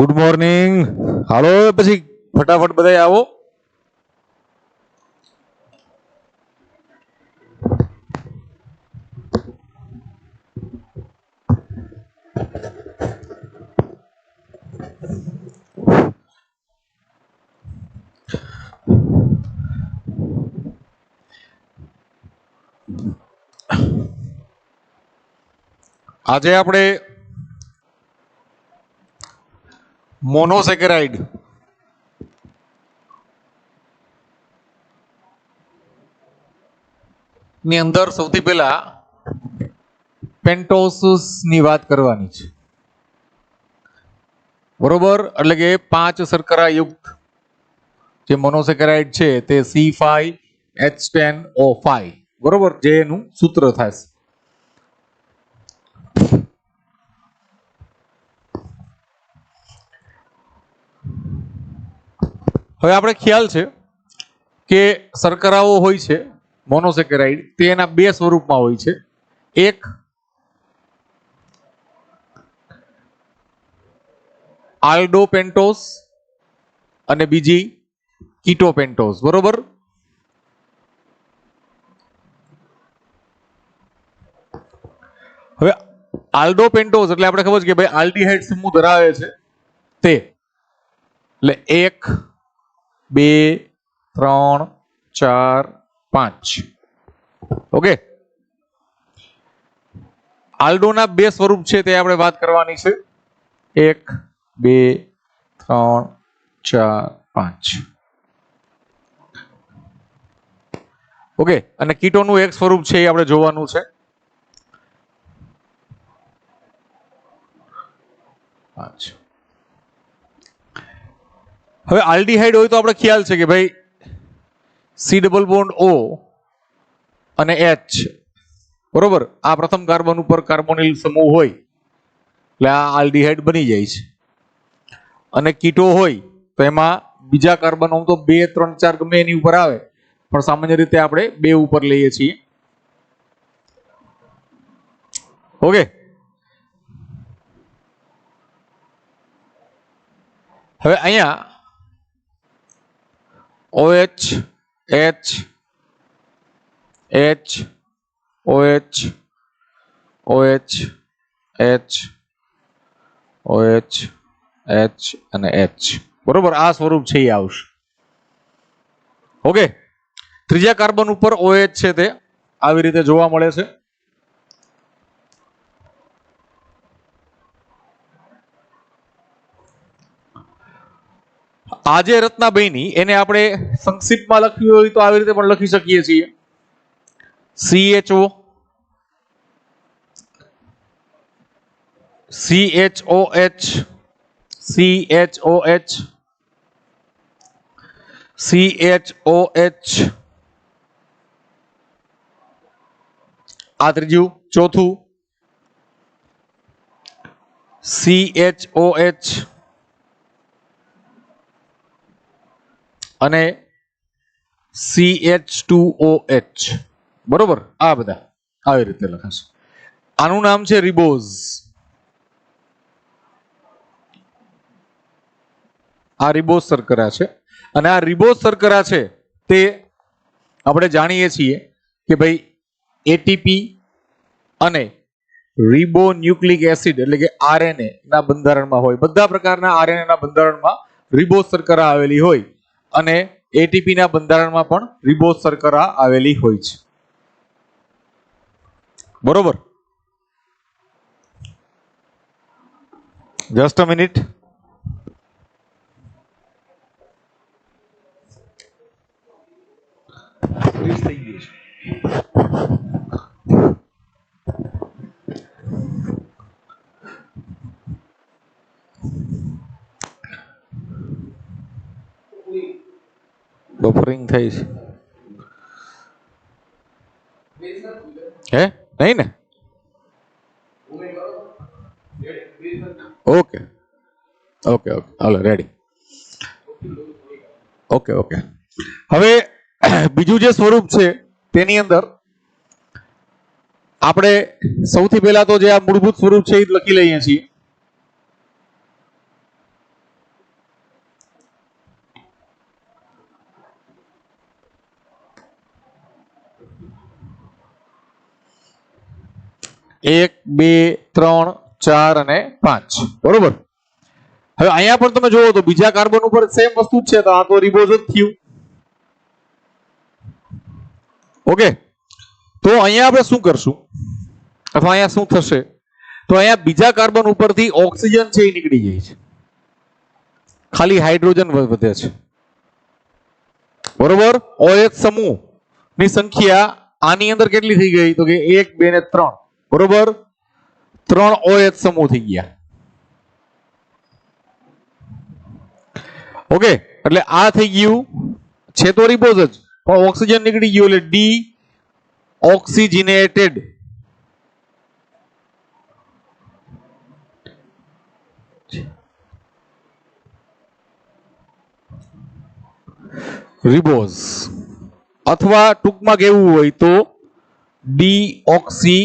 Good morning. હાલો પછી ફટાફટ બધા આવો. આજે આપણે મોનોસેકેરાઇડ ની અંદર સૌથી પહેલા પેન્ટોસિસ ની વાત કરવાની છે. બરોબર, એટલે કે 5 શર્કરા યુક્ત જે મોનોસેકેરાઇડ છે તે C5H10O5, બરોબર, જે એનું સૂત્ર થાય. હવે આપણે ખ્યાલ છે કે શર્કરાઓ હોય છે મોનોસેકેરાઇડ, તે એના બે સ્વરૂપમાં હોય છે. એક આલ્ડોપેન્ટોસ અને બીજી કીટોપેન્ટોસ, બરોબર. હવે આલ્ડોપેન્ટોસ એટલે આપણે ખબર છે કે ભાઈ આલ્ડીહાઇડ સમૂહ ધરાવે છે તે, એટલે 1 2 3 4 5. ઓકે, આલ્ડોના બે સ્વરૂપ છે તે આપણે વાત કરવાની છે. 1 2 3 4 5. ઓકે, અને કીટોનું એક સ્વરૂપ છે એ આપણે જોવાનું છે. હવે આલ્ડીહાઇડ હોય તો આપણે ખ્યાલ છે કે ભાઈ C ડબલ બોન્ડ O અને H, બરોબર. આ પ્રથમ કાર્બન ઉપર કાર્બોનિલ સમૂહ હોય એટલે આ આલ્ડીહાઇડ બની જાય છે. અને કીટો હોય તો એમાં બીજા કાર્બન તો 2 3 4 ગમે એની ઉપર આવે, પણ સામાન્ય રીતે આપણે 2 ઉપર લઈએ છીએ. ઓકે, હવે અહીંયા OH H H OH OH H OH H અને H, બરોબર. આ સ્વરૂપ છે એ આવશે. ઓકે, ત્રીજા કાર્બન ઉપર OH છે તે આવી રીતે જોવા મળે છે. આજે રચના બની એને આપણે સંક્ષિપ્તમાં લખવી હોય તો આવી રીતે પણ લખી શકીએ છીએ. CHO CHOH CHOH CHOH, આ ત્રીજું. ચોથું CHOH અને CH2OH, બરોબર. આ બધા આવી રીતે લખાશે. આનું નામ છે રિબોઝ. આ રિબોઝ શર્કરા છે. અને આ રિબોઝ શર્કરા છે તે આપણે જાણીએ છીએ કે ભાઈ એટીપી અને રિબોન્યુક્લિક એસિડ એટલે કે આરએનએ ના બંધારણમાં હોય. બધા પ્રકારના આરએનએ ના બંધારણમાં રિબોઝ શર્કરા આવેલી હોય અને એટીપી ના બંધારણમાં પણ રિબોઝ શર્કરા આવેલી હોય છે, બરોબર. Just a minute. બફરિંગ થઈ છે. હે નહીં ને? ઓકે ઓકે ઓકે, હાલો રેડી. Okay okay. હવે બીજું જે સ્વરૂપ છે તેની અંદર આપણે સૌથી પહેલા તો જે આ મૂળભૂત સ્વરૂપ છે એ લખી લઈએ છીએ. 1 2 3 4 અને 5 બરોબર। હવે અહીંયા પણ તમે જોવો તો બીજા કાર્બન ઉપર સેમ વસ્તુ જ છે, તો આ તો રિબોઝ જ થયું। ઓકે, તો અહીંયા આપણે શું કરશું અથવા અહીંયા શું થશે, તો અહીંયા બીજા કાર્બન ઉપરથી ઓક્સિજન છે એ નીકળી જાય છે, ખાલી હાઇડ્રોજન વધે છે બરોબર। OH સમૂહ ની સંખ્યા આની અંદર કેટલી થઈ ગઈ, તો કે 1 2 ને 3 બરોબર, 3 OH સમૂહ થઈ ગયા। ઓકે, એટલે આ થઈ ગયું છે તો રિબોઝ જ, પણ ઓક્સિજન નીકળી ગયું એટલે ડી ઓક્સિજનેટેડ રિબોઝ, અથવા ટૂંકમાં કેવું હોય તો ડીઓક્સી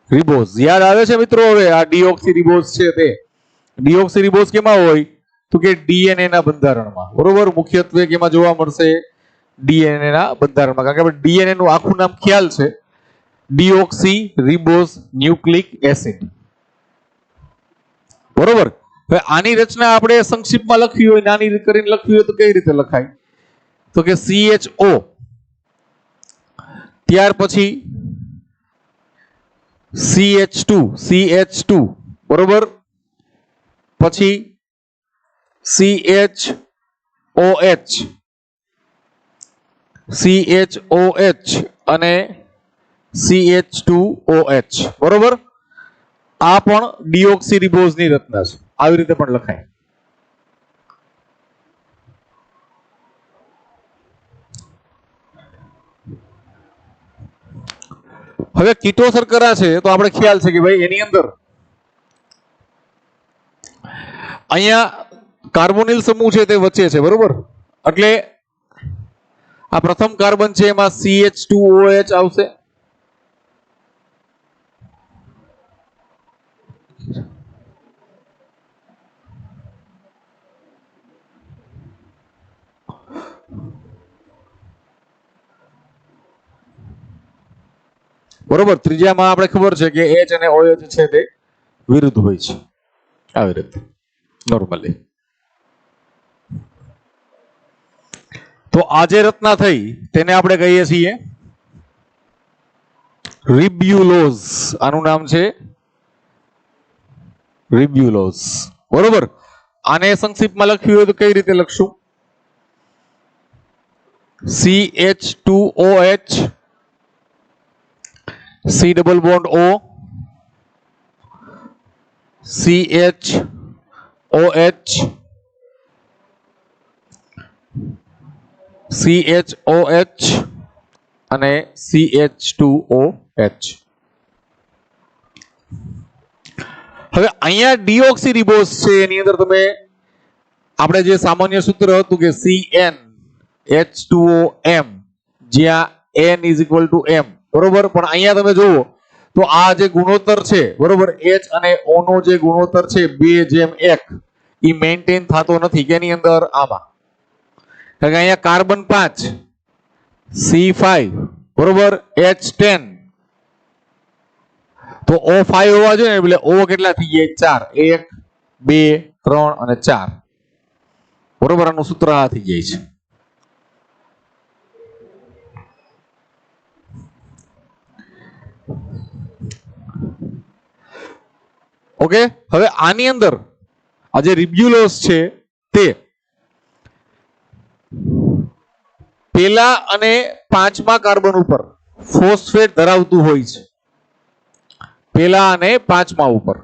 રિબોઝ। યાદ આવે છે મિત્રો? હવે આ ડીઓક્સી રિબોઝ છે તે ડીઓક્સી રિબોઝ કેમાં હોય તો કે ડીએનએ ના બંધારણમાં બરોબર, મુખ્યત્વે કેમાં જોવા મળશે, ડીએનએ ના બંધારણમાં, કારણ કે ડીએનએ નું આખું નામ ખ્યાલ છે, ડીઓક્સી રિબોઝ ન્યુક્લિક એસિડ બરોબર। હવે આની રચના આપણે સંક્ષિપ્તમાં લખવી હોય, નાની કરીને લખવી હોય તો કઈ રીતે લખાય, તો કે CHO, ત્યાર પછી CH2 બરોબર, પછી CHOH અને CH2OH બરોબર। આ પણ ડીઓક્સી રિબોઝ ની રચના છે, આવી રીતે પણ લખાય। હવે કીટો શર્કરા છે તો આપણે ખ્યાલ છે કે ભાઈ એની અંદર અહીંયા કાર્બોનિલ સમૂહ છે તે વચ્ચે છે બરોબર, એટલે આ પ્રથમ કાર્બન છે એમાં CH2OH આવશે, બરોબર। ત્રીજામાં આપણે ખબર છે કે H અને OH છે તે વિરુદ્ધ હોય છે, આવી રીતે નોર્મલી। તો આ જે રચના થઈ તેને આપણે કહીએ છીએ રિબ્યુલોઝ, આનું નામ છે રિબ્યુલોઝ બરોબર। આને સંક્ષિપ્તમાં લખ્યું હોય તો કઈ રીતે લખશું, CH2OH C double bond O CHOH CHOH અને CH2OH। હવે અહીંયા ડીઓક્સી રિબોઝ છે એની અંદર તમે આપણે જે સામાન્ય સૂત્ર હતું કે CnH2OM, જ્યાં N = M બરોબર, પણ અહીંયા તમે જુઓ તો આ જે ગુણોત્તર છે બરોબર, H અને O નો જે ગુણોત્તર છે 2:1 એ મેન્ટેન થતો નથી, કેની અંદર, આમાં, કારણ કે અહીંયા કાર્બન 5 C5 બરોબર, H10 તો O5 હોવા જોઈએ, એટલે O કેટલા થઈ ગયા, 4, 1 2 3 અને 4 બરોબર, આનું સૂત્ર આ થઈ જાય છે। ઓકે, હવે આની અંદર આ જે રિબ્યુલોઝ છે તે પેલા અને પાંચમા કાર્બન ઉપર ફોસ્ફેટ ધરાવતું હોય છે, પેલા અને પાંચમા ઉપર।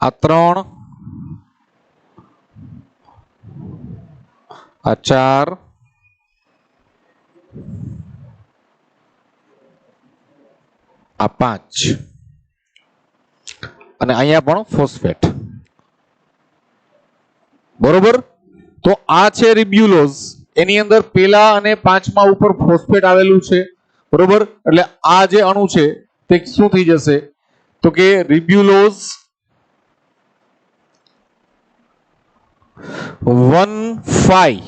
આ 3 આ 4 આ 5 અને અહીંયા પણ ફોસ્ફેટ બરોબર। તો આ છે રિબ્યુલોઝ. એની અંદર પેલા અને પાંચમા ઉપર ફોસ્ફેટ આવેલું છે, બરોબર. એટલે આ જે અણુ છે તે શું થઈ જશે તો કે રિબ્યુલોઝ 1,5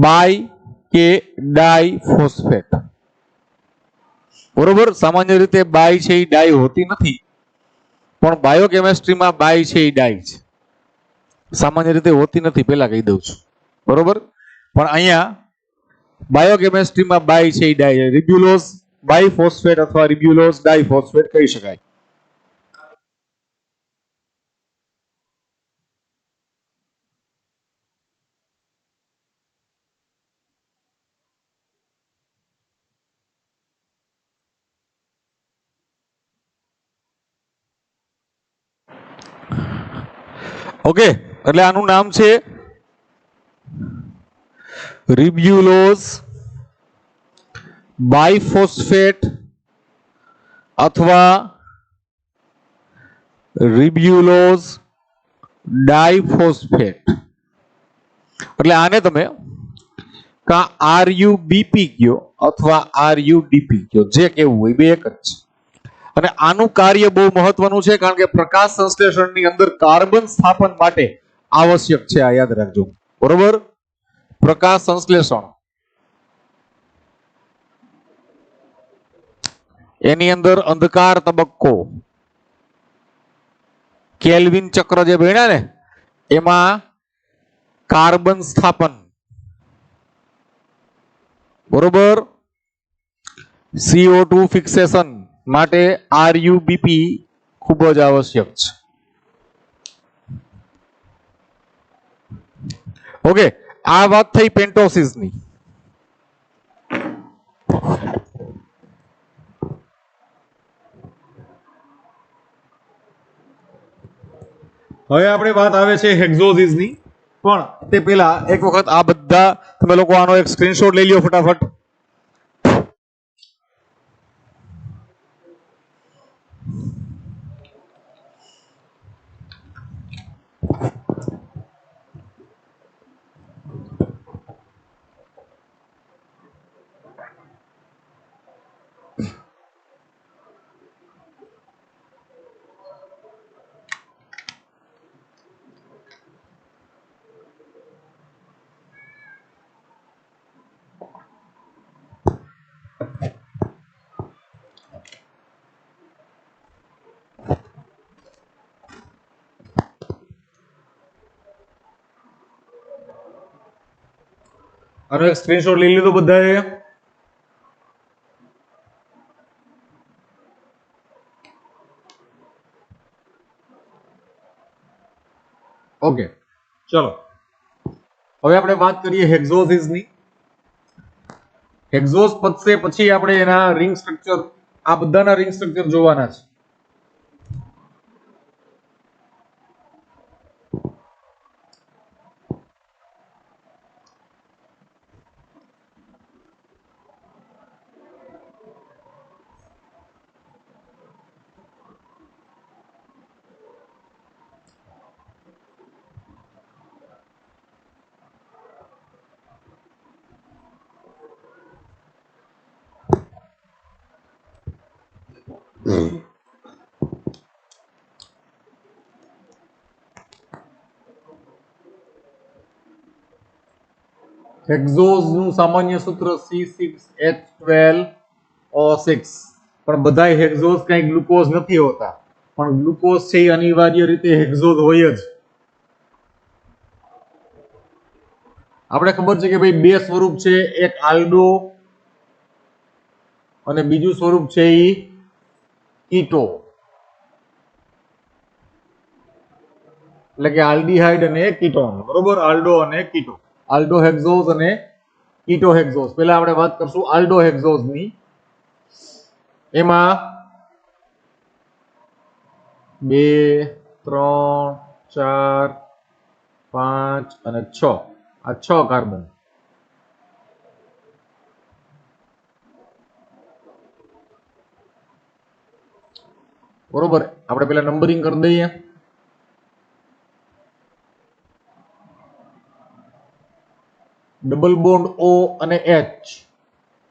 બાય કે ડાયફોસ્ફેટ, બરોબર. સામાન્ય રીતે બાય છે એ ડાય હોતી નથી, પણ બાયોકેમિસ્ટ્રીમાં બાય છે એ ડાય છે. સામાન્ય રીતે હોતી નથી, પેલા કહી દઉં છું, બરોબર. પણ અહીંયા બાયોકેમિસ્ટ્રીમાં બાય છે એ ડાય, રિબ્યુલોઝ બાયફોસ્ફેટ અથવા રિબ્યુલોઝ ડાયફોસ્ફેટ કહી શકાય. ઓકે, એટલે આનું નામ છે રિબ્યુલોઝ બાયફોસ્ફેટ અથવા રિબ્યુલોઝ ડાયફોસ્ફેટ. એટલે આને તમે કા RuBP કયો અથવા RuDP કયો, જે કેવું હોય બે એક જ છે. અને આનું કાર્ય બહુ મહત્વનું છે, કારણ કે પ્રકાશ સંશ્લેષણની અંદર કાર્બન સ્થાપન માટે આવશ્યક છે. આ યાદ રાખજો, બરોબર. પ્રકાશ સંશ્લેષણ એની અંદર અંધકાર તબક્કો, કેલ્વિન ચક્ર જે ભણ્યા ને એમાં કાર્બન સ્થાપન, બરોબર. CO2 ફિક્સેશન માટે RuBP ખૂબ જ આવશ્યક છે. ઓકે, આ વાત થઈ પેન્ટોસિસ ની. હવે આપણે વાત આવે છે હેક્ઝોસિસ ની. પણ તે પહેલા એક વખત આ બધા તમે લોકો આનો એક સ્ક્રીનશોટ લઈ લ્યો ફટાફટ. આનો એક સ્ક્રીનશોટ લઈ લીધો બધાએ. ઓકે, ચલો હવે આપણે વાત કરીએ હેક્ઝોસિસ ની. હેક્ઝોસ પતશે પછી આપણે એના રિંગ સ્ટ્રક્ચર, આ બધાના રિંગ સ્ટ્રક્ચર જોવાના છે. હેક્ઝોઝ નું સામાન્ય સૂત્ર C6H12O6. પણ બધાય હેક્ઝોઝ કઈ ગ્લુકોઝ નથી હોતા, પણ ગ્લુકોઝ છે એ અનિવાર્ય રીતે હેક્ઝોઝ હોય જ. આપણે ખબર છે કે ભાઈ બે સ્વરૂપ છે, એક આલ્ડો અને બીજું સ્વરૂપ છે એ કીટો, એટલે કે આલ્ડીહાઇડ અને કીટોન, બરોબર. આલ્ડો અને કીટો, આલ્ડો હેક્ઝોઝ અને કીટો હેક્ઝોઝ. પહેલા આપણે વાત કરશું આલ્ડો હેક્ઝોઝ ની. એમાં 2 3 4 5 અને 6, આ 6 કાર્બન, બરોબર. આપણે પેલા નંબરિંગ કરી દઈએ. ડબલ બોન્ડ O અને H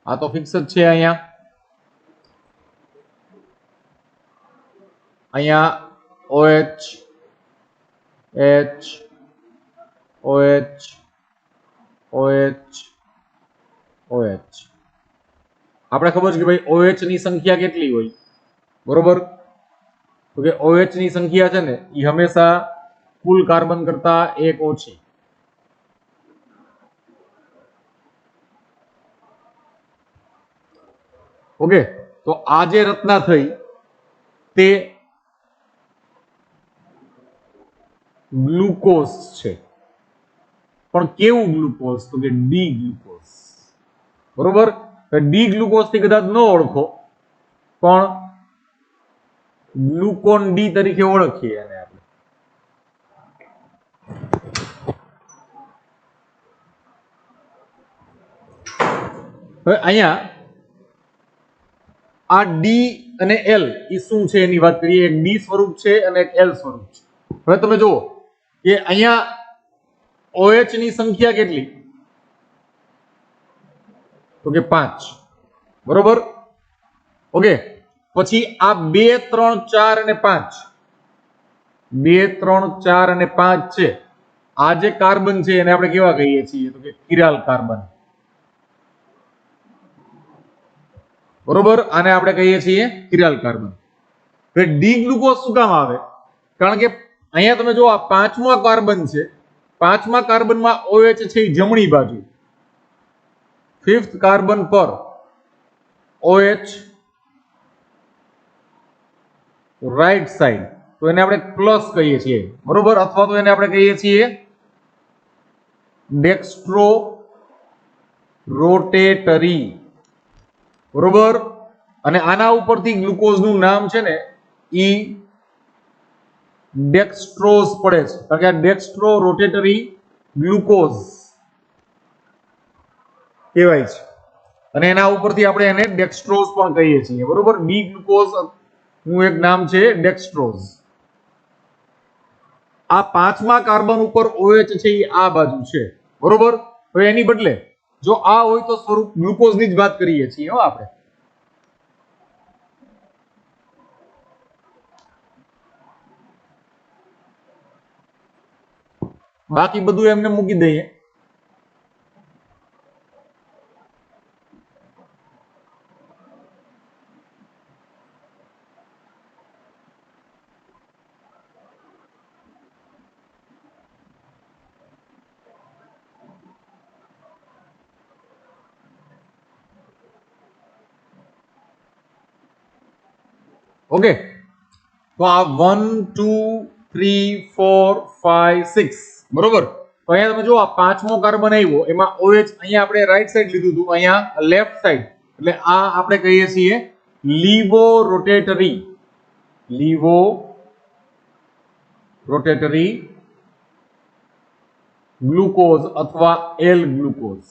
આ તો ફિક્સ જ છે અહીંયા OH H OH OH OH આપણે ખબર છે કે ભાઈ OH ની સંખ્યા કેટલી હોય બરોબર તો કે OH ની સંખ્યા છે ને એ હંમેશા કુલ કાર્બન કરતા એક ઓછી ઓકે તો આ જે રચના થઈ તે ગ્લુકોઝ છે પણ કેવું ગ્લુકોઝ તો કે ડી ગ્લુકોઝ બરોબર ડી ગ્લુકોઝ થી કદાચ ન ઓળખો પણ ગ્લુકોન ડી તરીકે ઓળખીએ એને આપણે હવે અહીંયા આ ડી અને એલ એ શું છે એની વાત કરીએ એક ડી સ્વરૂપ છે અને એક એલ સ્વરૂપ છે હવે તમે જુઓ કે અહીંયા OH ની સંખ્યા કેટલી તો કે 5 બરોબર ઓકે પછી આ 2 3 4 અને 5 2 3 4 અને 5 છે આ જે કાર્બન છે એને આપણે કેવા કહીએ છીએ તો કે કિરાલ કાર્બન બરોબર આને આપણે કહીએ છીએ કિરાલ કાર્બન તો ડી ગ્લુકોઝ શું કામ આવે કારણ કે અહીંયા તમે જો આ પાંચમા કાર્બન છે પાંચમા કાર્બનમાં OH છે જમણી બાજુ ફિફ્થ કાર્બન પર OH રાઈટ સાઈડ તો એને આપણે પ્લસ કહીએ છીએ બરોબર અથવા તો એને આપણે કહીએ છીએ ડેક્સ્ટ્રો રોટેટરી બરોબર અને આના ઉપરથી ગ્લુકોઝ નું નામ છે ને ઈ ડેક્સ્ટ્રોઝ પડે છે કારણ કે આ ડેક્સ્ટ્રો રોટેટરી ગ્લુકોઝ કહેવાય છે અને એના ઉપરથી આપણે એને ડેક્સ્ટ્રોઝ પણ કહીએ છીએ બરોબર ડી ગ્લુકોઝ નું એક નામ છે ડેક્સ્ટ્રોઝ આ પાંચમા કાર્બન ઉપર OH છે એ આ બાજુ છે બરોબર હવે એની બદલે જો આ હોય તો સ્વરૂપ ગ્લુકોઝ ની જ વાત કરીએ છીએ આપણે બાકી બધું એમને મૂકી દઈએ ઓકે તો આ 1 2 3 4 5 6 બરોબર તો અહીંયા તમે જો આ પાંચમો કાર્બન આવ્યો એમાં OH અહીંયા આપણે રાઈટ સાઈડ લીધું હતું અહીંયા લેફ્ટ સાઈડ એટલે આ આપણે કહીએ છીએ લીવો રોટેટરી ગ્લુકોઝ અથવા એલ ગ્લુકોઝ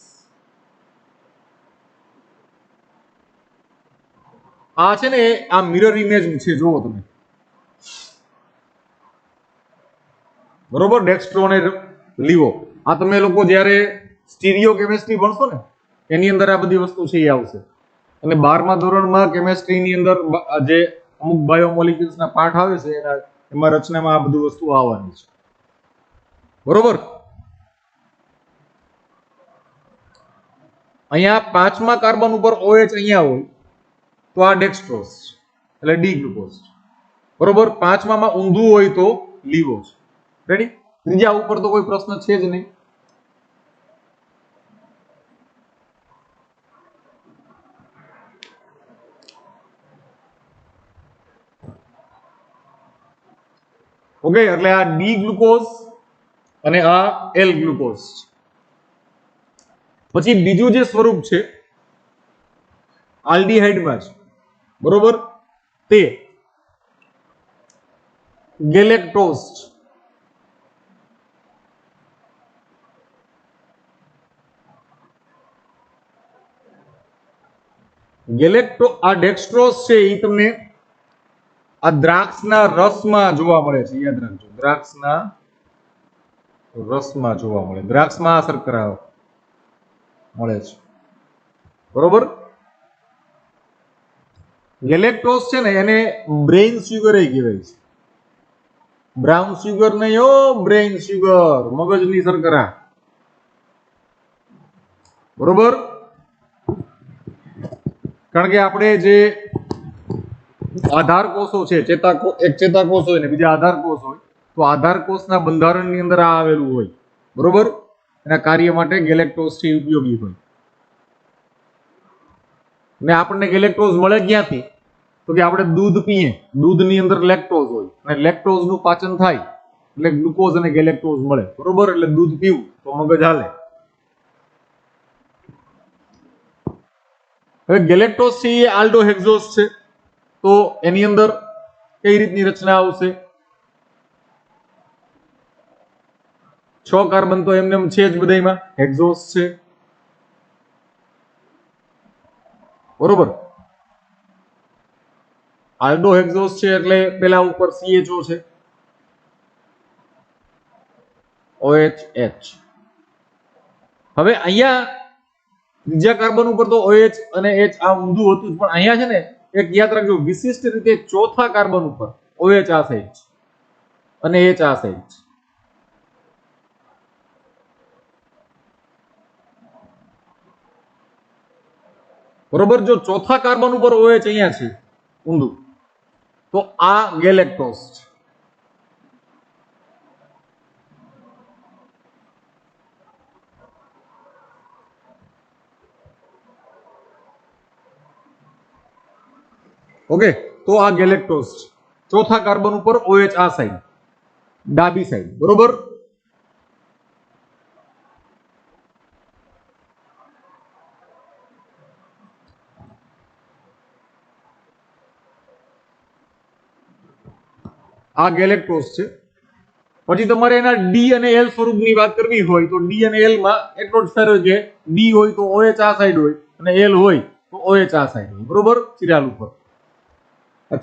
આ છે ને આ મિરર ઇમેજ છે જુઓ તમે બરોબર ડેક્સ્ટ્રો અને લીવો આ તમે લોકો જ્યારે સ્ટીરિયો કેમિસ્ટ્રી ભણશો ને એની અંદર આ બધી વસ્તુ છે એ આવશે અને 12મા ધોરણમાં કેમિસ્ટ્રીની અંદર જે અમુક બાયોમોલિક્યુલ્સ ના પાઠ આવે છે એમાં રચનામાં આ બધી વસ્તુ આવવાની છે બરોબર અહીંયા પાંચમા કાર્બન ઉપર OH અહીંયા હોય તો આ ડેક્સ્ટ્રોઝ એટલે ડી ગ્લુકોઝ બરોબર પાંચમામાં ઊંધું હોય તો લીવો છે રેડી ત્રીજા ઉપર તો કોઈ પ્રશ્ન છે જ નહીં ઓકે એટલે આ ડી ગ્લુકોઝ અને આ એલ ગ્લુકોઝ પછી બીજું જે સ્વરૂપ છે આલ્ડીહાઇડમાં છે બરોબર તે ગેલેક્ટોઝ આ ડેક્સ્ટ્રોઝ છે એ તમને આ દ્રાક્ષના રસમાં જોવા મળે છે યાદ રાખજો દ્રાક્ષના રસમાં જોવા મળે દ્રાક્ષમાં આ શર્કરા મળે છે, બરોબર. ગેલેક્ટોઝ છે ને એને બ્રેઇન સુગર એ કહેવાય છે. બ્રાઉન સુગર નહીં હો, બ્રેઇન સુગર, મગજની શર્કરા, બરોબર. કારણ કે આપણે જે આધાર કોષો છે, એક ચેતાકોષ હોય ને બીજા આધાર કોષ હોય, તો આધાર કોષના બંધારણની અંદર આ આવેલું હોય, બરોબર. એના કાર્ય માટે ગેલેક્ટોઝ થી ઉપયોગી હોય. ને આપણને ગેલેક્ટોઝ મળે ક્યાંથી? તો કે આપણે દૂધ પીએ, દૂધની અંદર લેક્ટોઝ હોય અને લેક્ટોઝ નું પાચન થાય એટલે ગ્લુકોઝ અને ગેલેક્ટોઝ મળે, બરોબર. એટલે દૂધ પીવું તો મગજ હાલે. હવે ગેલેક્ટોઝ છે એ આલ્ડોહેક્સોઝ છે, તો એની અંદર કઈ રીતની રચના આવશે? 6 કાર્બન તો એમને છે જ બધામાં, હેક્સોઝ છે, બરોબર. આલ્ડોહેક્સોઝ છે એટલે પેલા ઉપર CHO છે, OH. હવે અહીંયા ત્રીજા કાર્બન ઉપર તો OH અને H આ ઊંધું હતું, પણ અહીંયા છે ને એક યાદ રાખજો, વિશિષ્ટ રીતે ચોથા કાર્બન ઉપર OH આ સાઈડ અને H આ સાઈડ, બરોબર. જો ચોથા કાર્બન ઉપર OH અહીંયા છે ઊંધું, તો આ ગેલેક્ટોઝ છે. ઓકે, તો આ ગેલેક્ટોઝ છે. ચોથા કાર્બન ઉપર OH આ સાઈડ, ડાબી સાઈડ, બરોબર. આ ગેલેક્ટોઝ છે. પછી તમારે એના ડી અને એલ સ્વરૂપની વાત કરવી હોય તો ડી અને એલ માં એટલો જ ફેર છે, ડી હોય તો OH આ સાઈડ હોય અને એલ હોય તો OH આ સાઈડ હોય, બરોબર. ચિરાલ ઉપર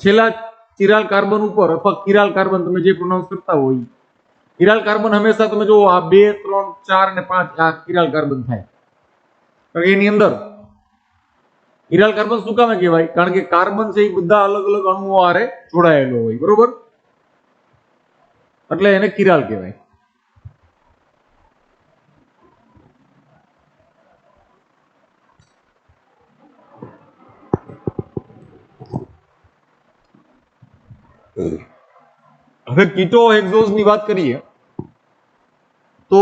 છેલ્લા ચિરાલ કાર્બન ઉપર અથવા કિરાલ કાર્બન તમે જે પ્રોનાઉન્સ કરતા હોય, કિરાલ કાર્બન હંમેશા તમે જો આ 2, 3, 4 અને 5 આ કિરાલ કાર્બન થાય. એની અંદર કિરાલ કાર્બન શું કામે કહેવાય? કારણ કે કાર્બન છે એ બધા અલગ અલગ અણુઓ આરે જોડાયેલો હોય, બરોબર. એટલે એને કિરાલ કહેવાય. હવે કીટોહેક્સોઝ ની વાત કરીએ તો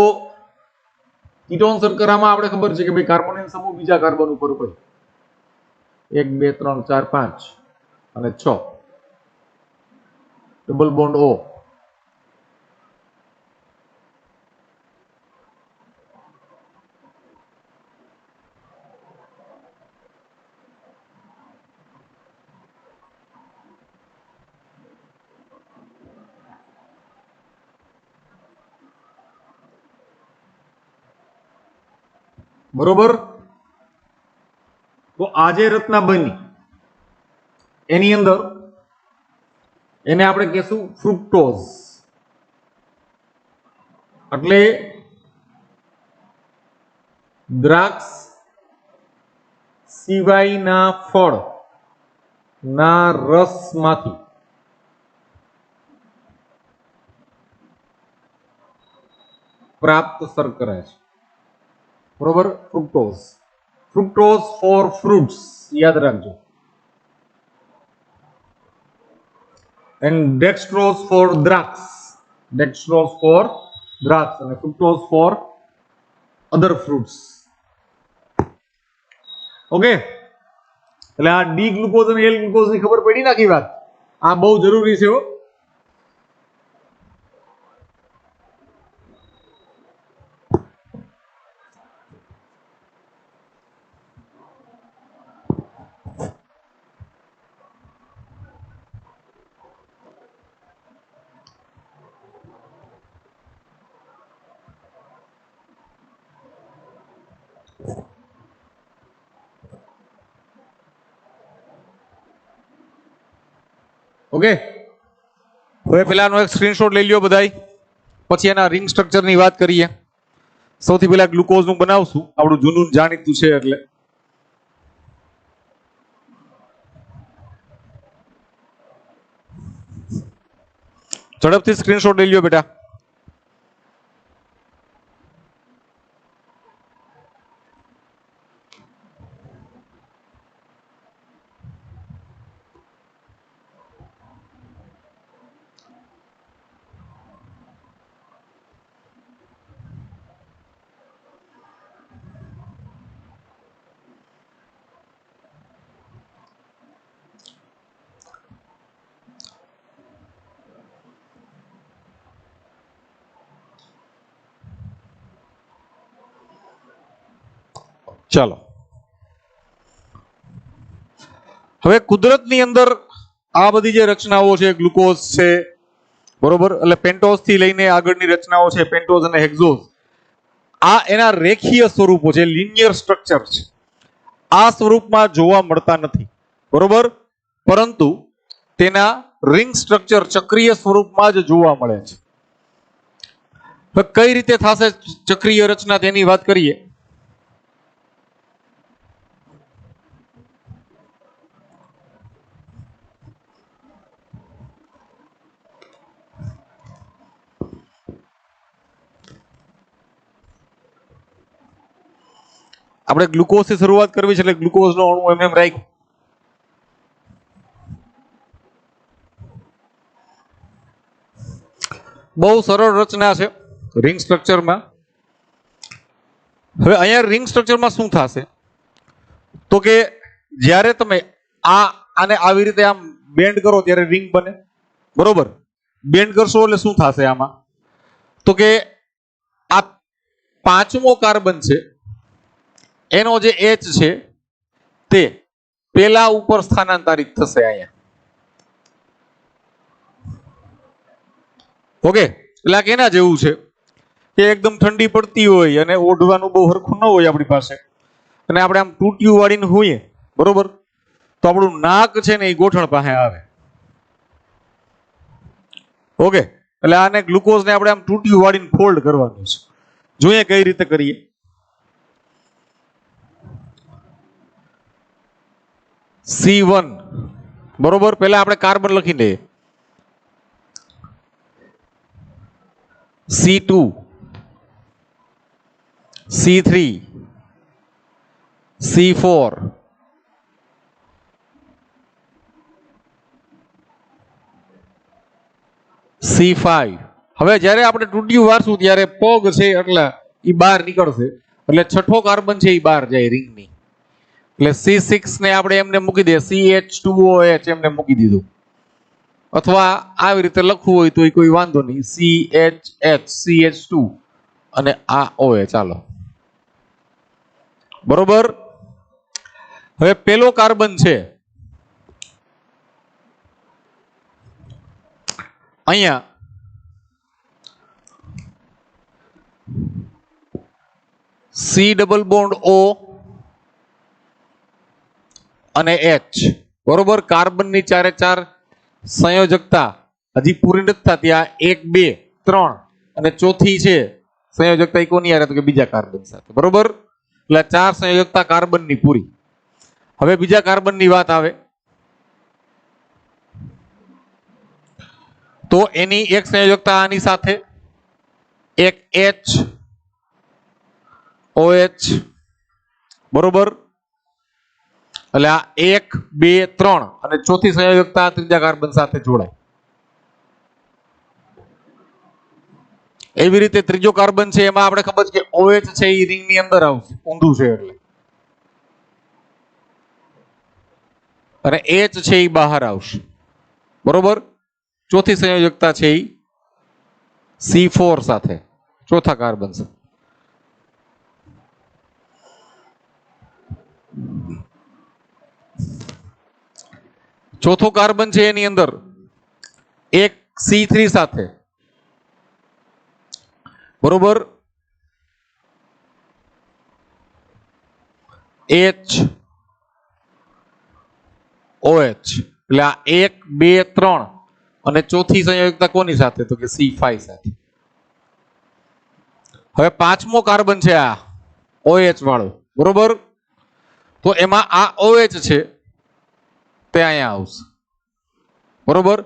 કીટોન શર્કરામાં આપણે ખબર છે કે ભાઈ કાર્બોનિલ સમૂહ બીજા કાર્બન ઉપર હોય, 1 2 3 4 5 અને 6, ડબલ બોન્ડ O. બરોબર. તો આ જે રચના બની એની અંદર એને આપણે કહેશું ફ્રુક્ટોઝ. એટલે દ્રાક્ષ સિવાયના ફળ ના રસમાંથી પ્રાપ્ત શર્કરા છે, બરોબર. ફ્રુક્ટોઝ, ફ્રુક્ટોઝ ફોર ફ્રૂટ્સ યાદ રાખજો, એન્ડ ડેક્સ્ટ્રોઝ ફોર દ્રાક્ષ, ડેક્સ્ટ્રોઝ ફોર દ્રાક્ષ અને ફ્રુક્ટોઝ ફોર અધર ફ્રૂટ્સ. ઓકે, એટલે આ ડી ગ્લુકોઝ અને એલ ગ્લુકોઝ ની ખબર પડી નાખી વાત, આ બહુ જરૂરી છે હો. ઓકે, હવે પેલાનો એક સ્ક્રીનશોટ લઈ લ્યો બધાય, પછી એના રિંગ સ્ટ્રક્ચરની વાત કરીએ. સૌથી પહેલા ગ્લુકોઝ નું બનાવશું, આપણું જૂનું જાણીતું છે એટલે. ઝડપથી સ્ક્રીનશોટ લઈ લ્યો બેટા. ચાલો, હવે કુદરતની અંદર આ બધી જે રચનાઓ છે, ગ્લુકોઝ છે, બરોબર, એટલે પેન્ટોઝ થી લઈને આગળની રચનાઓ છે, પેન્ટોઝ અને હેક્ઝોઝ, આ એના રેખીય સ્વરૂપો છે, લિનિયર સ્ટ્રક્ચર છે. આ સ્વરૂપમાં જોવા મળતા નથી, બરોબર, પરંતુ તેના રિંગ સ્ટ્રક્ચર ચક્રીય સ્વરૂપમાં જ જોવા મળે છે. હવે કઈ રીતે થશે ચક્રીય રચના તેની વાત કરીએ. આપણે ગ્લુકોઝ થી શરૂઆત કરવી છે એટલે ગ્લુકોઝ નો અણુ એમ રાખ્યું. બહુ સરળ રચના છે રિંગ સ્ટ્રક્ચરમાં. હવે અહીંયા રિંગ સ્ટ્રક્ચરમાં શું થશે તો કે જ્યારે તમે આને આવી રીતે આમ બેન્ડ કરો ત્યારે રિંગ બને, બરોબર. બેન્ડ કરશો એટલે શું થશે આમાં તો કે આ પાંચમો કાર્બન છે એનો જે H છે તે પેલા ઉપર સ્થાનાંતરિત થશે અહીંયા. ઓકે, એટલે આ કેના જેવું છે કે એકદમ ઠંડી પડતી હોય અને ઓઢવાનું બહુ હરખું ન હોય આપણી પાસે અને આપણે આમ તૂટિયું વાળીને હોઈએ, બરોબર, તો આપણું નાક છે ને એ ગોઠણ પાસે આવે. ઓકે, એટલે આને ગ્લુકોઝ ને આપણે આમ તૂટિયું વાળીને ફોલ્ડ કરવાનું છે. જોઈએ કઈ રીતે કરીએ. C1, બરોબર, પહેલા આપણે કાર્બન લખી દઈએ. C2, C3, C4, C5. હવે જ્યારે આપણે તૂટ્યું વારશું ત્યારે પગ છે એટલે એ બહાર નીકળશે એટલે છઠ્ઠો કાર્બન છે એ બહાર જાય રિંગની. એટલે C6 ને આપણે એમને મૂકી દઈએ, CH2OH એમને મૂકી દીધું, અથવા આવી રીતે લખવું હોય તો કોઈ વાંધો નહીં, CH2 અને આ OH. ચાલો, બરોબર. હવે પેલો કાર્બન છે અહીંયા C ડબલ બોન્ડ O અને H, બરોબર. કાર્બનની ચારે ચાર સંયોજકતા હજી પૂરી નથી થતી. આ 1, 2, 3 અને ચોથી છે સંયોજકતા કોની યાર તો કે બીજા કાર્બન સાથે, બરોબર. એટલે ચાર સંયોજકતા કાર્બનની પૂરી. હવે બીજા કાર્બનની વાત આવે તો એની એક સંયોજકતા આની સાથે, એક H OH, બરોબર. એટલે આ 1, 2, 3 અને ચોથી સંયોજકતા ત્રીજા કાર્બન સાથે જોડાય. એવી રીતે ત્રીજો કાર્બન છે એમાં આપણે ખબર છે કે OH છે એ રિંગ ની અંદર આવશે, ઊંધું છે એટલે, અને H છે એ બહાર આવશે, બરોબર. ચોથી સંયોજકતા છે એ C4 સાથે, ચોથા કાર્બન સાથે. ચોથો કાર્બન છે એની અંદર એક C3 સાથે, બરોબર. H OH, એટલે આ 1, 2, 3 અને ચોથી સંયોજકતા કોની સાથે તો કે C5 સાથે. હવે પાંચમો કાર્બન છે આ OH વાળો, બરોબર? તો એમાં આ OH છે તે અહીંયા આવશે, બરોબર?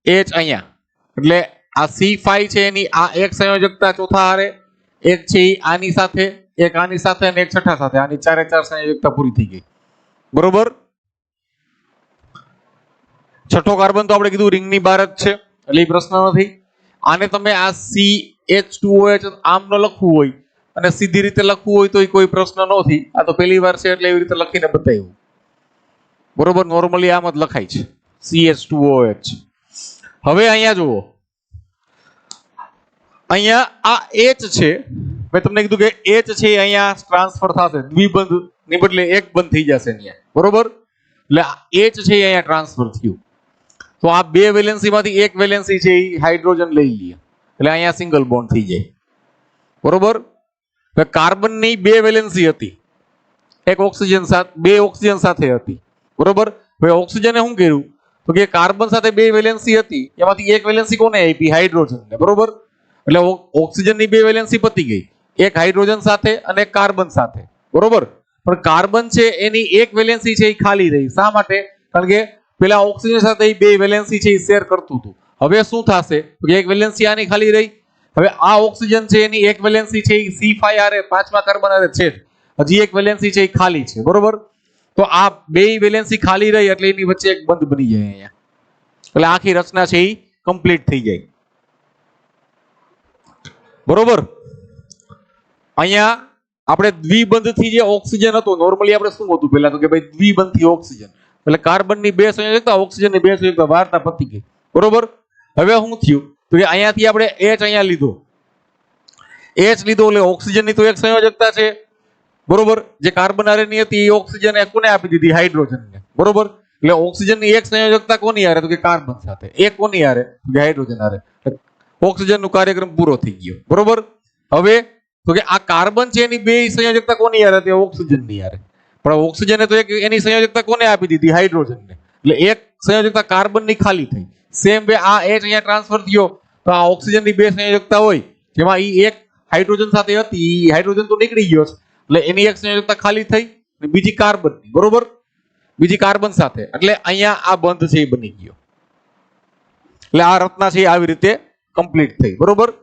H અહીંયા, એટલે આ C5 છે એની આ એક સંયોજકતા ચોથા હારે, એક છે ઈ આની સાથે, એક આની સાથે અને એક છઠ્ઠા સાથે, આની ચારે ચાર સંયોજકતા પૂરી થઈ ગઈ, બરોબર? છઠ્ઠો કાર્બન તો આપણે કીધું રિંગની બહાર જ છે, એટલે એ પ્રશ્ન નથી. આને તમે આ CH2OH આમ ન લખવું હોય અને સીધી રીતે લખવું હોય તો કોઈ પ્રશ્ન નથી. આ તો પહેલી વાર છે એટલે એવી રીતે લખીને બતાવ્યું, બરોબર? નોર્મલી આમ જ લખાય છે CH2OH. હવે અહીંયા જુઓ, અહીંયા આ H છે, મેં તમને કીધું કે H છે અહીંયા ટ્રાન્સફર થશે, દ્વિબંધ ની બદલે એક બંધ થઈ જશે અહીંયા, બરોબર? એટલે H છે અહીંયા ટ્રાન્સફર થયું. તો આ બે વેલેન્સી માંથી એક વેલેન્સી છે એ હાઇડ્રોજન લઈ લઈએ, એટલે અહીંયા સિંગલ બોન્ડ થઈ જાય, બરોબર? કાર્બન ની બે વેલેન્સી હતી, એક ઓક્સિજન સાથે, બે ઓક્સિજન સાથે હતી, બરોબર? હવે ઓક્સિજને શું કર્યું તો કે કાર્બન સાથે બે વેલેન્સી હતી, એમાંથી એક વેલેન્સી કોને આપી? હાઇડ્રોજનને, બરોબર? એટલે ઓક્સિજનની બે વેલેન્સી પતી ગઈ, એક હાઇડ્રોજન સાથે અને એક કાર્બન સાથે, બરોબર? પણ કાર્બન છે એની એક વેલેન્સી છે એ ખાલી રહી. શા માટે? કારણ કે પેલા ઓક્સિજન સાથે એ બે વેલેન્સી છે એ શેર કરતું હતું. હવે શું થશે? એક વેલેન્સી આની ખાલી રહી. હવે આ ઓક્સિજન છે એની એક વેલેન્સી છે એ C5 આરે પાંચમા કાર્બન આરે છે, હજી એક વેલેન્સી છે એ ખાલી છે, બરોબર? તો આ બે વેલેન્સી ખાલી રહી એટલે એની વચ્ચે એક બંધ બની જાય અહીંયા, એટલે આખી રચના છે એ કમ્પ્લીટ થઈ જાય, બરોબર? અહીંયા આપણે દ્વિબંધથી જે ઓક્સિજન હતો, નોર્મલી આપણે શું હતું પહેલા તો કે ભાઈ દ્વિબંધથી ઓક્સિજન, એટલે કાર્બનની બે સંયોજકતા, ઓક્સિજનની બે સંયોજકતા, વાર્તા પતી ગઈ, બરોબર? હવે શું થયું તો કે અહીંયાથી આપણે H અહીંયા લીધો, H લીધો એટલે ઓક્સિજનની તો એક સંયોજકતા છે, બરોબર? જે કાર્બન હારેની હતી એ ઓક્સિજન એ કોને આપી દીધી? હાઇડ્રોજનને, બરોબર? એટલે ઓક્સિજનની એક સંયોજકતા કોની હારે? તો કે કાર્બન સાથે. એક કોની હારે? તો કે હાઇડ્રોજન હારે. ઓક્સિજનનો કાર્યક્રમ પૂરો થઈ ગયો, બરોબર? હવે તો કે આ કાર્બન છે એની બે સંયોજકતા કોની હારે હતી? ઓક્સિજનની હારે. પણ ઓક્સિજને તો એક એની સંયોજકતા કોને આપી દીધી? હાઇડ્રોજનને. એટલે એક સંયોજકતા કાર્બનની ખાલી થઈ. સેમ વે આ H અહીંયા ટ્રાન્સફર થયો તો આ ઓક્સિજનની બે સંયોજકતા હોય જેમાં ઈ એક હાઇડ્રોજન સાથે હતી, ઈ હાઇડ્રોજન તો નીકળી ગયો છે, એટલે એની એક સંયોજકતા ખાલી થઈ, બીજી કાર્બનની, બરોબર? બીજી કાર્બન સાથે, એટલે અહીંયા આ બંધ છે એ બની ગયો. એટલે આ રચના છે આવી રીતે કમ્પ્લીટ થઈ, બરોબર?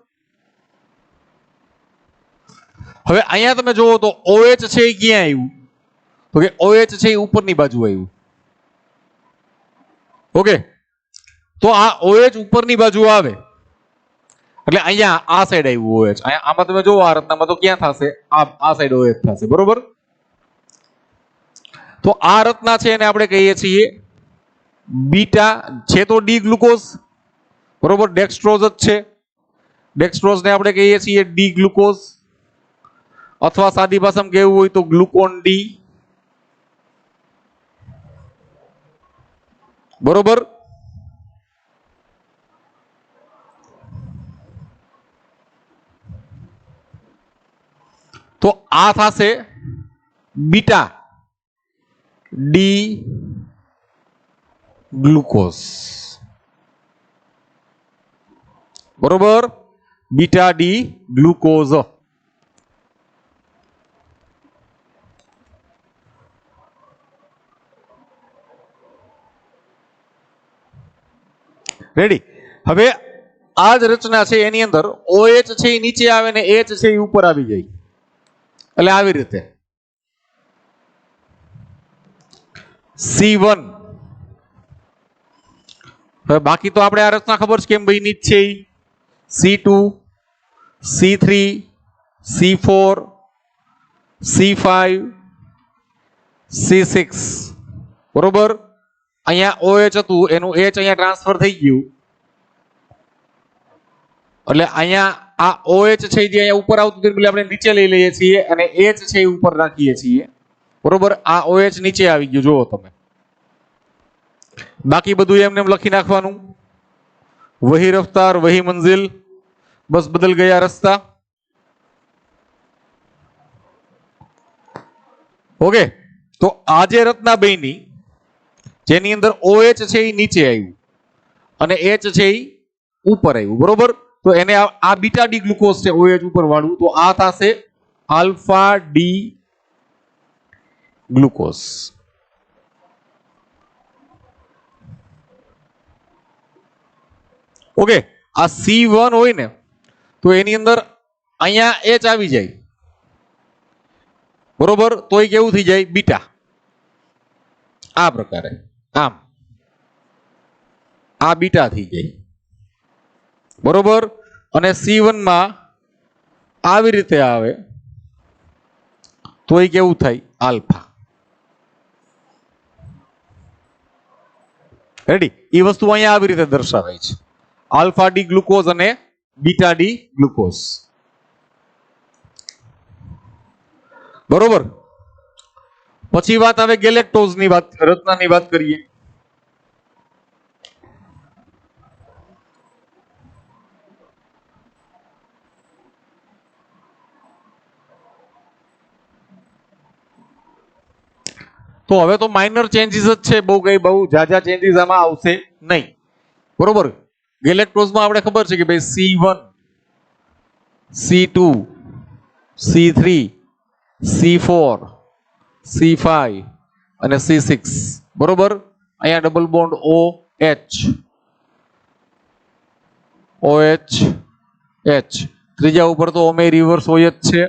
હવે અહીંયા તમે જોવો તો OH છે એ ક્યાં આવ્યું? તો કે OH છે એ ઉપરની બાજુ આવ્યું, ઓકે? તો આ OH ઉપરની બાજુ આવે એટલે અહીંયા આ સાઈડ આવ્યું OH. અહીંયા આમાં તમે જોવો આ રચનામાં તો ક્યાં થશે? આ સાઈડ OH થશે, બરોબર? તો આ રચના છે એને આપણે કહીએ છીએ બીટા, છે તો ડી ગ્લુકોઝ, બરોબર? ડેક્સ્ટ્રોઝ જ છે, ડેક્સ્ટ્રોઝ ને આપણે કહીએ છીએ ડી ગ્લુકોઝ, અથવા સાદી ભાષામાં કહેવું હોય તો ગ્લુકોન ડી, બરોબર? તો આ થશે બીટા ડી ગ્લુકોઝ, બરોબર? Beta D glucose. રેડી? હવે આ જ રચના છે એની અંદર OH છે એ નીચે આવે ને H છે એ ઉપર આવી જાય, એટલે આવી રીતે C1. હવે બાકી તો આપણે આ રચના ખબર છે કેમ બની છે, C2, C3, C4, C5, C6, બરોબર? અહીંયા OH હતું એનું H અહીંયા ટ્રાન્સફર થઈ ગયું, એટલે અહીંયા આ OH છે જે અહીંયા ઉપર આવતું હતું એટલે આપણે નીચે લઈ લઈએ છીએ અને H છે એ ઉપર રાખીએ છીએ, બરોબર? આ OH નીચે આવી ગયું, જુઓ તમે. બાકી બધું એમને એમ લખી નાખવાનું, વહી રફતાર વહી મંજિલ, બસ બદલ ગયા રસ્તા, ઓકે? તો આ જે રચના બની જેની અંદર OH છે એ નીચે આવ્યું અને H છે એ ઉપર આવ્યું, બરોબર? તો તો એને આ બીટા ડી ગ્લુકોઝ છે OH ઉપર વાળું, તો આ થશે આલ્ફા ડી ગ્લુકોઝ. ઓકે, આ C1 હોય ને તો એની અંદર અહીંયા H આવી જાય, બરોબર, તો એ કેવું થઈ જાય? બીટા. આ પ્રકારે આમ આ બીટા થઈ જાય, બરોબર. અને C1 માં આવી રીતે આવે તો એ કેવું થાય? આલ્ફા. રેડી? એ વસ્તુ અહીંયા આવી રીતે દર્શાવાય છે, આલ્ફા ડી ગ્લુકોઝ અને બીટા ડી ગ્લુકોઝ, બરોબર. પછી વાત આવે ગેલેક્ટોઝ ની વાત, રચનાની વાત કરીએ. તો હવે તો માઇનર ચેન્જીસ જ છે, બહુ જાજા ચેન્જીસ આમાં આવશે નહીં, બરોબર. ગેલેક્ટોઝમાં આપણે ખબર છે કે ભાઈ C1, C2, C3, C4, C5 અને C6, બરોબર. અહીંયા ડબલ બોન્ડ OH, ત્રીજા ઉપર તો ઓમે રિવર્સ હોય જ છે.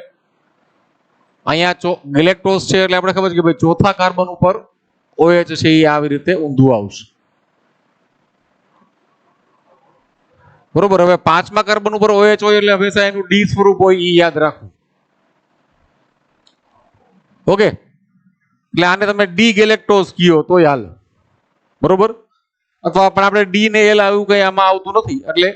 અહીંયા ગેલેક્ટોઝ છે એટલે આપણે ખબર છે કે ભાઈ ચોથા કાર્બન ઉપર OH છે એ આવી રીતે ઊંધું આવશે, બરોબર. હવે પાંચમા કાર્બન ઉપર OH હોય એટલે હંમેશા એનું ડી સ્વરૂપ હોય એ યાદ રાખવું. ઓકે, એટલે આને તમે ડી ગેલેક્ટોઝ કયો તો હાલ, બરોબર. અથવા પણ આપણે ડી ને એલ આવ્યું કઈ આમાં આવતું નથી, એટલે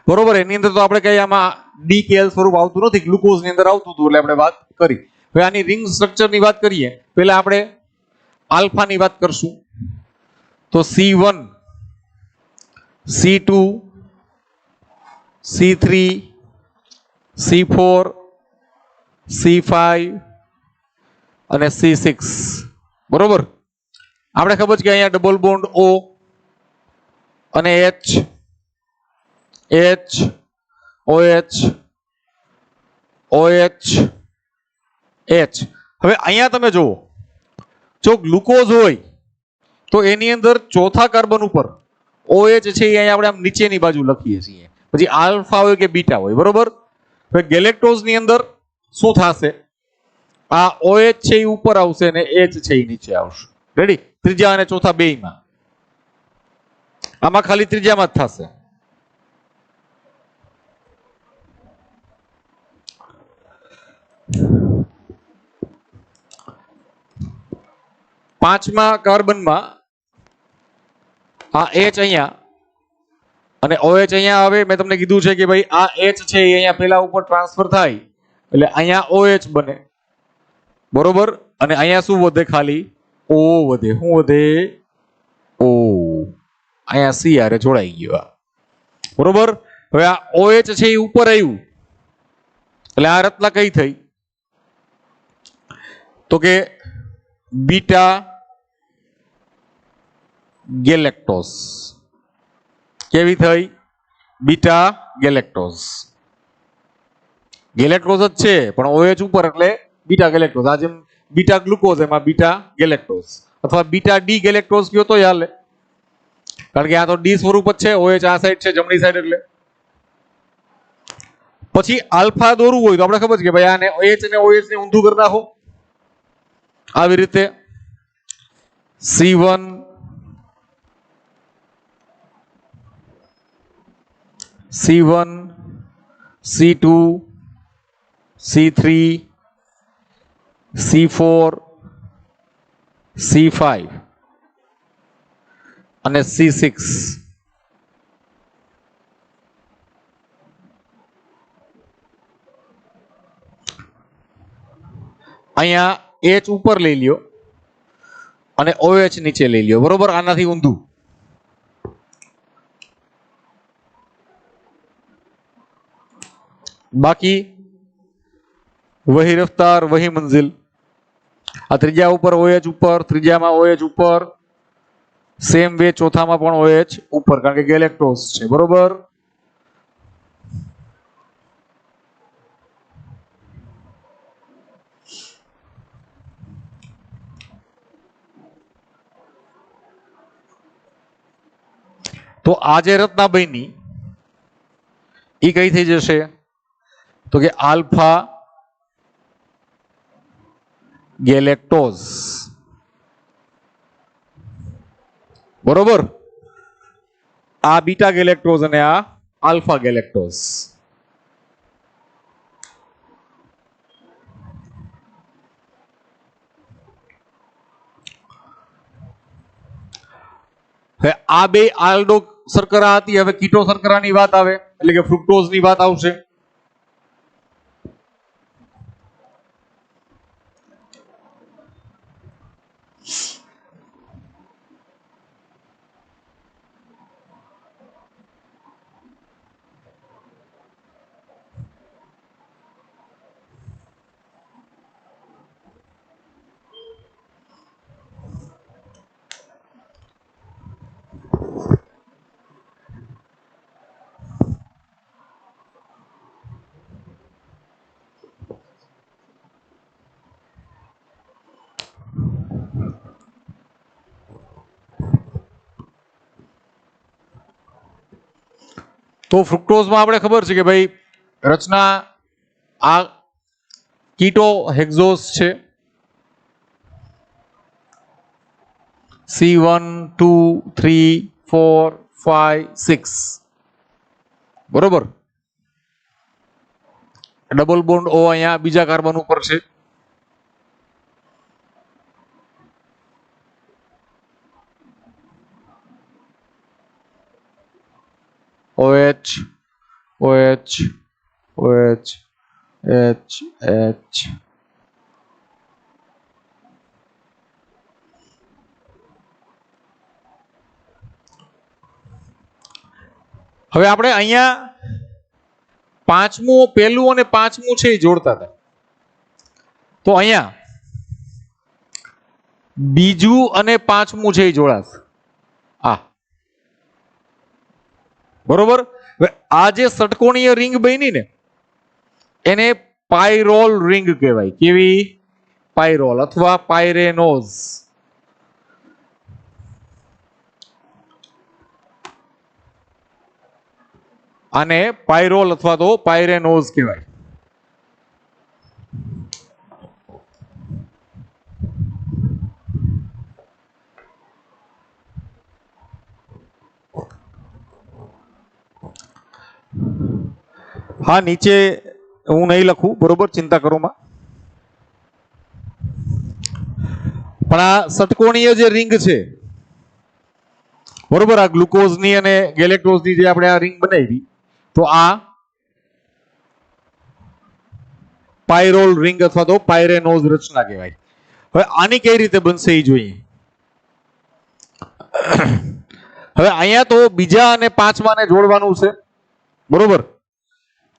બરોબર. એની અંદર તો આપણે કઈ આમાં ડી કે એલ સ્વરૂપ આવતું નથી, ગ્લુકોઝ ની અંદર આવતું હતું એટલે આપણે વાત કરી. હવે આની રિંગ સ્ટ્રક્ચર ની વાત કરીએ, પહેલા આપણે આલ્ફા ની વાત કરશું. તો C1, C2, C3, C4, C5 અને C6, બરોબર. આપણે ખબર છે કે અહીંયા ડબલ બોન્ડ O અને H, OH, H. હવે અહીંયા તમે જુઓ, જો ગ્લુકોઝ હોય તો એની અંદર ચોથા કાર્બન ઉપર OH છે એ અહીંયા આપણે આમ નીચેની બાજુ લખીએ છીએ, પછી આલ્ફા હોય કે બીટા હોય, બરોબર. હવે ગેલેક્ટોઝ ની અંદર શું થશે? આ OH છે એ ઉપર આવશે અને H છે એ નીચે આવશે. રેડી? ત્રીજા અને ચોથા બેયમાં. આમાં ખાલી ત્રીજામાં જ થશે. પાંચમા કાર્બનમાં આ H અહીંયા અને OH અહીંયા આવે. મેં તમને કીધું છે કે ભાઈ આ H છે એ અહીંયા પેલા ઉપર ટ્રાન્સફર થાય એટલે અહીંયા OH બને, બરોબર. અને અહીંયા શું વધે? ખાલી O વધે. શું વધે? O. અહીંયા C આરે જોડાઈ ગયો, બરોબર. હવે આ OH છે એ ઉપર આવ્યું એટલે આ રચના કઈ થઈ? તો કે બીટા ગેલેક્ટોઝ. કેવી થઈ? Beta galactose. ગેલેક્ટોઝ જ છે પણ OH ઉપર એટલે બીટા ગેલેક્ટોઝ. આ જેમ બીટા ગ્લુકોઝ એમાં બીટા ગેલેક્ટોઝ, અથવા બીટા ડી ગેલેક્ટોઝ કયો તો હાલે, કારણ કે આ તો ડી સ્વરૂપ જ છે, OH આ સાઈડ છે જમણી સાઈડ એટલે. પછી આલ્ફા દોરવું હોય તો આપણે ખબર છે કે ભાઈ આને H અને OH ને ઊંધું કરી નાખો આવી રીતે. C1, C2, C3, C4, C5 અને C6. અહીંયા H ઉપર લઈ લ્યો અને OH નીચે લઈ લ્યો, બરોબર. આનાથી ઊંધું. બાકી वही रफ्तार वही मंजिल। आ त्रीजा ऊपर OH ऊपर, त्रीजामां OH ऊपर, सेम वे चौथामां पण OH ऊपर, कारण के गैलेक्टोज छे, बरोबर। तो आज रचना बनी ई कई थी जैसे तो कि अल्फा गैलेक्टोज, बरोबर। आ बीटा गैलेक्टोज અને આ अल्फा गैलेक्टोज। आ बे आल्डो शर्करा हती, हवे कीटो शर्करानी वात आवे એટલે કે ફ્રુક્ટોઝની વાત આવશે। तो फ्रुक्टोज में આપણે ખબર છે કે ભાઈ રચના આ કીટો હેક્ઝોસ છે, C1 2 3 4 5 6, બરોબર। ડબલ બોન્ડ O અહીંયા બીજા કાર્બન ઉપર છે, OH OH OH H H। હવે આપણે અહીંયા પાંચમું પહેલું અને પાંચમું છે એ જોડતા હતા, તો અહીંયા બીજું અને પાંચમું છે એ જોડાશે આ, બરોબર। આ જે ષટકોણીય રિંગ બની ને એને પાયરોલ રિંગ કહેવાય। કેવી? પાયરોલ અથવા પાયરેનોઝ। આને પાયરોલ અથવા તો પાયરેનોઝ કહેવાય। हाँ नीचे हूँ नहीं लखू, बरोबर, चिंता करो मा। पण आ षटकोणीय जे रिंग छे, बरोबर, आ ग्लूकोज नी अने गैलेक्टोज नी जे आपणे आ रिंग बनावी, तो आ पायरोल रिंग अथवा तो पायरेनोज रचना कहेवाय। हवे आनी कई रीते बनशे ई जोईए। हवे अहींया तो बीजा अने पांचमा ने जोड़वानुं छे, बरोबर।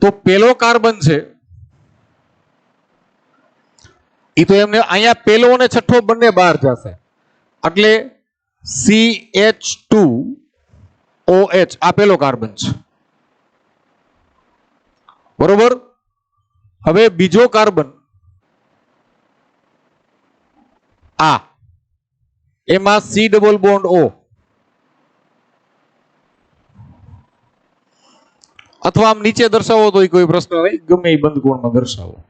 तो पेलो कार्बन छे ई तो एमने अहींया पेलो अने छठ्ठो बंने बहार जशे, એટલે CH2OH आ पेलो कार्बन छे, बरोबर। હવે બીજો કાર્બન આ, એમાં C ડબલ બોન્ડ O, अथवा आम नीचे दर्शावो तो कोई प्रश्न नहीं, गमे ई बंद कोण में दर्शावो।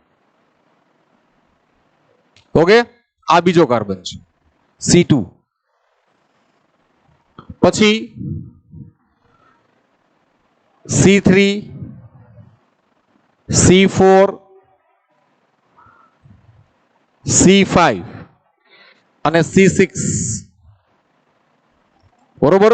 ओके, आ बीजो कार्बन छे C2। पछी C3 C4 C5 અને C6, बरोबर।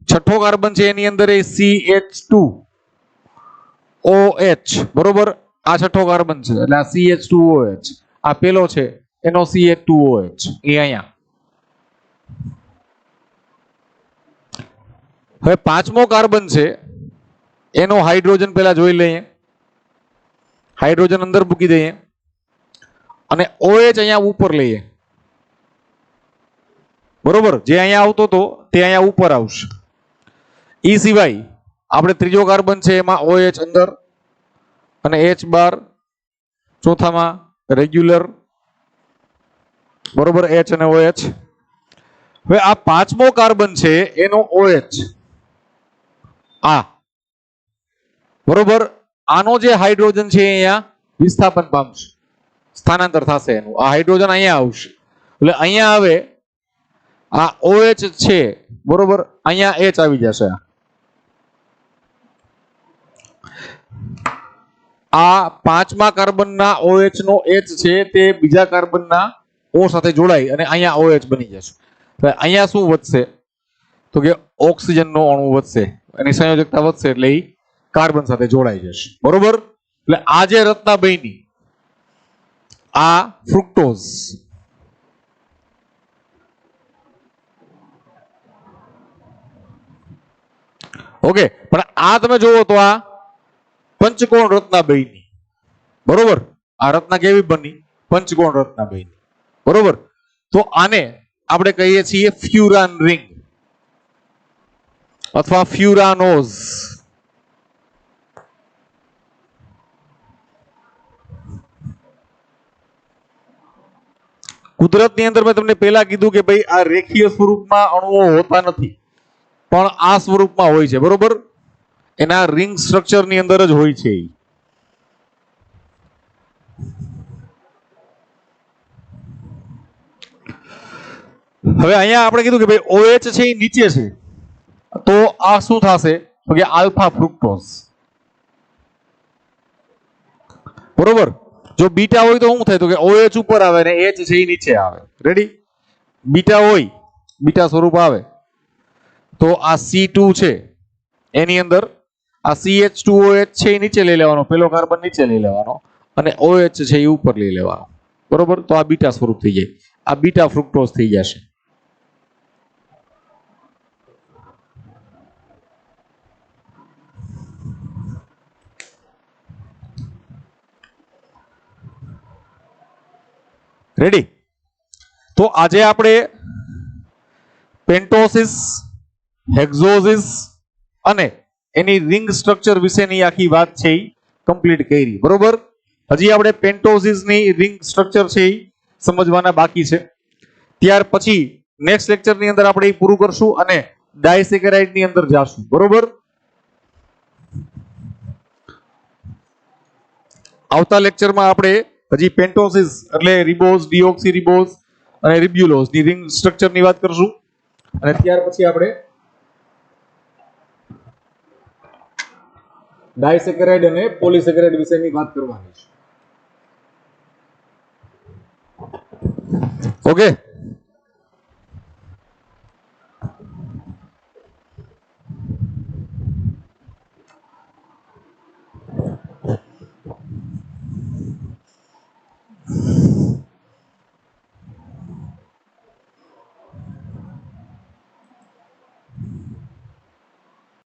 छठो कार्बन छे एनी अंदर CH2OH, बरोबर। आ छठो कार्बन छे એટલે આ CH2OH, આ પેલો છે એનો CH2OH એ અહીંયા। હવે પાંચમો કાર્બન છે એનો હાઇડ્રોજન પહેલા જોઈ લઈએ, હાઇડ્રોજન અંદર મૂકી દઈએ। અને OH અહીંયા ઉપર લઈએ, બરોબર, જે અહીંયા આવતો હતો તે અહીંયા ઉપર આવશે. એ સિવાય આપણે ત્રીજો કાર્બન છે એમાં OH અંદર અને H બાર ચોથામાં રેગ્યુલર, બરોબર, H અને OH. હવે આ પાંચમો કાર્બન છે એનો OH આ, બરોબર, આનો જે હાઇડ્રોજન છે અહીંયા વિસ્થાપન પામશે, સ્થાનાંતર થશે એનું, આ હાઇડ્રોજન અહીંયા આવશે એટલે અહીંયા આવે આ OH છે, બરોબર, અહીંયા H આવી જશે. આ પાંચમા કાર્બનના OH નો H છે તે બીજા કાર્બનના O સાથે જોડાઈ અને અહીંયા OH બની જશે. અહીંયા શું વધશે તો કે ઓક્સિજનનો અણુ વધશે, એની સંયોજકતા વધશે એટલે એ કાર્બન સાથે જોડાઈ જશે, બરોબર. એટલે આ જે રચના બની આ ફ્રુક્ટોઝ, ઓકે. પણ આ તમે જોવો તો આ પંચકોણ રચના બની, બરોબર. આ રચના કેવી બની? પંચકોણ રચના બની, બરોબર. તો આને આપણે કહીએ છીએ ફ્યુરાન રિંગ અથવા ફ્યુરાનોઝ. કુદરતની અંદર મેં તમને પહેલા કીધું કે ભાઈ આ રેખીય સ્વરૂપમાં અણુઓ હોતા નથી, પણ આ સ્વરૂપમાં હોય છે, બરોબર. એના રિંગ સ્ટ્રક્ચર ની અંદર જ હોય છે. હવે અહીંયા આપણે કીધું કે ભાઈ OH છે એ નીચે છે, તો આ શું થશે તો કે આલ્ફા ફ્રુક્ટોઝ, બરોબર. જો બીટા હોય તો શું થાય તો કે OH ઉપર આવે ને H છે એ નીચે આવે, રેડી. બીટા હોય, બીટા સ્વરૂપ આવે તો આ C2 છે એની અંદર આ CH2OH છે એ નીચે લઈ લેવાનો, પેલો કાર્બન નીચે લઈ લેવાનો અને OH છે એ ઉપર લઈ લેવાનો, બરોબર. તો આ બીટા સ્વરૂપ થઈ જાય, આ બીટા ફ્રુક્ટોઝ થઈ જશે. રેડી. તો આજે આપણે પેન્ટોસિસ, હેક્ઝોસિસ અને એની રિંગ સ્ટ્રક્ચર વિશેની આખી વાત છે એ કમ્પ્લીટ કરી, બરોબર. હજી આપણે પેન્ટોસિસની રિંગ સ્ટ્રક્ચર છે એ સમજવાના બાકી છે. ત્યાર પછી નેક્સ્ટ લેક્ચરની અંદર આપણે એ પૂરું કરશું અને ડાયસેકેરાઇડ ની અંદર જાશું, બરોબર. આવતા લેક્ચરમાં આપણે હજી પેન્ટોસિસ એટલે રિબોઝ, ડીઓક્સી રિબોઝ અને રિબ્યુલોઝ ની રિંગ સ્ટ્રક્ચર ની વાત કરશું અને ત્યાર પછી આપણે ડાયસેકેરાઇડ અને પોલિસેકેરાઇડ વિશેની વાત કરવાની છે. ઓકે.